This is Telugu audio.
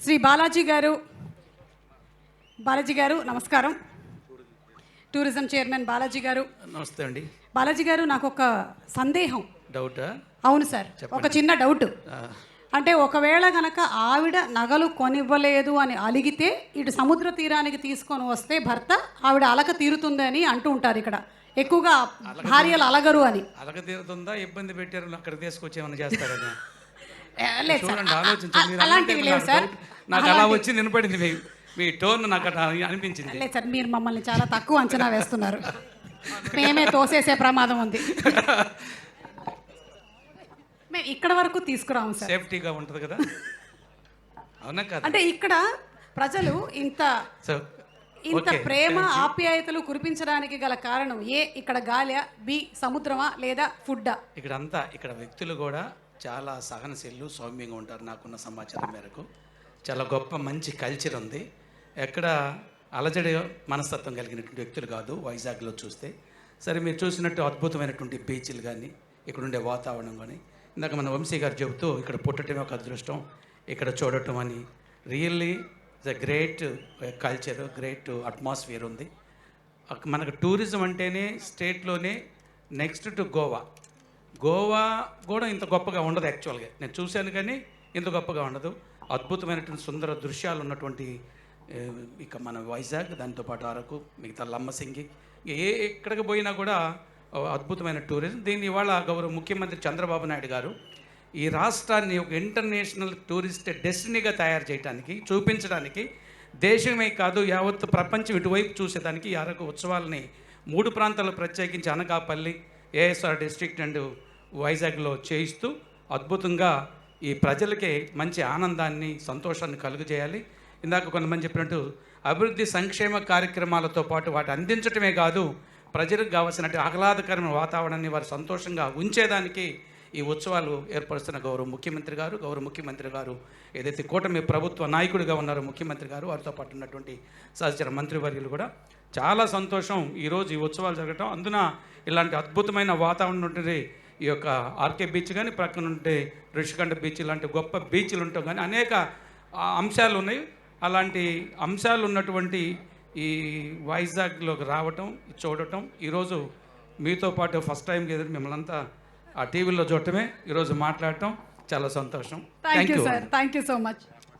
శ్రీ బాలాజీ గారు నమస్కారం. టూరిజం చైర్మన్ బాలాజీ గారు నమస్తే అండి. బాలాజీ గారు, నాకు ఒక సందేహం. డౌటా? అవును సార్, ఒక చిన్న డౌట్. అంటే ఒకవేళ కనుక ఆవిడ నగలు కొనివ్వలేదు అని అలిగితే ఇటు సముద్ర తీరానికి తీసుకొని వస్తే భర్త ఆవిడ అలక తీరుతుందని అంటూ ఉంటారు. ఇక్కడ ఎక్కువగా భార్యలు అలగరు అని. అలక తీరుతుందా, ఇబ్బంది పెట్టారు అక్కడ తీసుకొచ్చేమని చేస్తారని లేదు సార్, చూడండి, ఆలోచించండి. అలాంటివి లేవు సార్. నాకు అలా వచ్చి వినపడింది మీ టోన్, నాకు అట్లా అనిపించింది. లేదు సార్, మీరు మమ్మల్ని చాలా తక్కువ అంచనా వేస్తున్నారు. మేమే తోసేసే ప్రమాదం ఉంది. మేము ఇక్కడ వరకు తీసుకురాము సార్, సేఫ్టీగా ఉంటుంది కదా. అవునా కదా? అంటే ఇక్కడ ప్రజలు ఇంత ప్రేమ ఆప్యాయతలు కురిపించడానికి గల కారణం ఏ? ఇక్కడ గాలియా, బి సముద్రమా, లేదా ఫుడ్డా? ఇక్కడ వ్యక్తులు కూడా చాలా సహనశీలు, సౌమ్యంగా ఉంటారు. నాకున్న సమాచారం మేరకు చాలా గొప్ప మంచి కల్చర్ ఉంది. ఎక్కడ అలజడి మనస్తత్వం కలిగినటువంటి వ్యక్తులు కాదు వైజాగ్లో చూస్తే. సరే, మీరు చూసినట్టు అద్భుతమైనటువంటి బీచ్లు కానీ, ఇక్కడ ఉండే వాతావరణం కానీ, ఇందాక మన వంశీ గారు చెబుతూ ఇక్కడ పుట్టడమే ఒక అదృష్టం, ఇక్కడ చూడటం అని. Really the great culture, great atmosphere ఉంది. మనకు టూరిజం అంటేనే స్టేట్లోనే నెక్స్ట్ టు గోవా కూడా ఇంత గొప్పగా ఉండదు. యాక్చువల్గా నేను చూశాను కానీ ఇంత గొప్పగా ఉండదు. అద్భుతమైనటువంటి సుందర దృశ్యాలు ఉన్నటువంటి ఇక మన వైజాగ్, దాంతోపాటు అరకు, మిగతా లంబసింగి, ఎక్కడికి పోయినా కూడా అద్భుతమైన టూరిజం. దీన్ని ఇవాళ గౌరవ ముఖ్యమంత్రి చంద్రబాబు నాయుడు గారు ఈ రాష్ట్రాన్ని ఒక ఇంటర్నేషనల్ టూరిస్ట్ డెస్టినీగా తయారు చేయడానికి, చూపించడానికి, దేశమే కాదు యావత్ ప్రపంచం ఇటువైపు చూసేదానికి ఈ అరకు ఉత్సవాలని 3 ప్రాంతాలు ప్రత్యేకించి అనకాపల్లి, ఏఎస్ఆర్ డిస్ట్రిక్ట్ అండ్ వైజాగ్లో చేయిస్తూ అద్భుతంగా ఈ ప్రజలకి మంచి ఆనందాన్ని, సంతోషాన్ని కలుగజేయాలి. ఇందాక కొంతమంది చెప్పినట్టు అభివృద్ధి సంక్షేమ కార్యక్రమాలతో పాటు వాటి అందించడమే కాదు, ప్రజలకు కావాల్సినట్టు ఆహ్లాదకరమైన వాతావరణాన్ని వారు సంతోషంగా ఉంచేదానికి ఈ ఉత్సవాలు ఏర్పరుస్తున్న గౌరవ ముఖ్యమంత్రి గారు ఏదైతే కూటమి ప్రభుత్వ నాయకుడిగా ఉన్నారో ముఖ్యమంత్రి గారు, వారితో పాటు ఉన్నటువంటి సహచర మంత్రివర్యులు కూడా చాలా సంతోషం ఈరోజు ఈ ఉత్సవాలు జరగటం. అందున ఇలాంటి అద్భుతమైన వాతావరణం ఉంటుంది. ఈ యొక్క ఆర్కే బీచ్ కానీ, ప్రక్కన ఉంటే ఋషికొండ బీచ్ లాంటి గొప్ప బీచ్లు ఉంటాం కానీ అనేక అంశాలు ఉన్నాయి. అలాంటి అంశాలు ఉన్నటువంటి ఈ వైజాగ్లోకి రావటం, చూడటం, ఈరోజు మీతో పాటు ఫస్ట్ టైం మిమ్మల్ని అంతా ఆ టీవీలో చూడటమే, ఈరోజు మాట్లాడటం చాలా సంతోషం. Thank you sir, thank you so much.